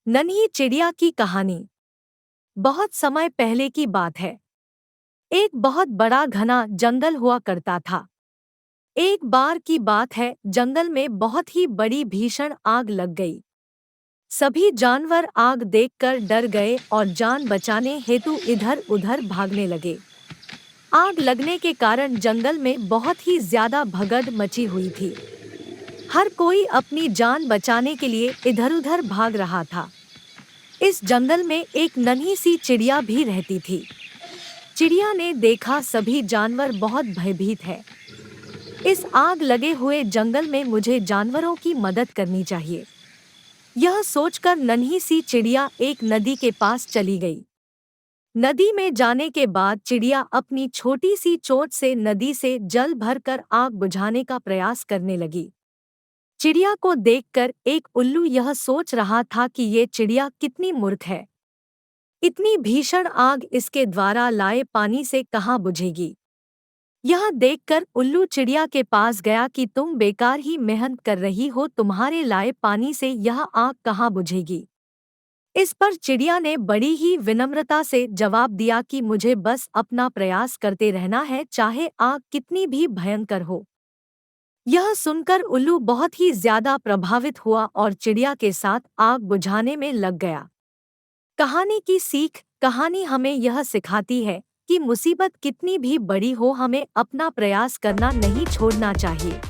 नन्ही चिड़िया की कहानी। बहुत समय पहले की बात है। एक बहुत बड़ा घना जंगल हुआ करता था। एक बार की बात है, जंगल में बहुत ही बड़ी भीषण आग लग गई। सभी जानवर आग देखकर डर गए और जान बचाने हेतु इधर उधर भागने लगे। आग लगने के कारण जंगल में बहुत ही ज्यादा भगदड़ मची हुई थी। हर कोई अपनी जान बचाने के लिए इधर उधर भाग रहा था। इस जंगल में एक नन्ही सी चिड़िया भी रहती थी। चिड़िया ने देखा सभी जानवर बहुत भयभीत है। इस आग लगे हुए जंगल में मुझे जानवरों की मदद करनी चाहिए। यह सोचकर नन्ही सी चिड़िया एक नदी के पास चली गई। नदी में जाने के बाद चिड़िया अपनी छोटी सी चोंच से नदी से जल भरकर आग बुझाने का प्रयास करने लगी। चिड़िया को देखकर एक उल्लू यह सोच रहा था कि ये चिड़िया कितनी मूर्ख है। इतनी भीषण आग इसके द्वारा लाए पानी से कहाँ बुझेगी। यह देखकर उल्लू चिड़िया के पास गया कि तुम बेकार ही मेहनत कर रही हो, तुम्हारे लाए पानी से यह आग कहाँ बुझेगी। इस पर चिड़िया ने बड़ी ही विनम्रता से जवाब दिया कि मुझे बस अपना प्रयास करते रहना है, चाहे आग कितनी भी भयंकर हो। यह सुनकर उल्लू बहुत ही ज्यादा प्रभावित हुआ और चिड़िया के साथ आग बुझाने में लग गया। कहानी की सीख। कहानी हमें यह सिखाती है कि मुसीबत कितनी भी बड़ी हो, हमें अपना प्रयास करना नहीं छोड़ना चाहिए।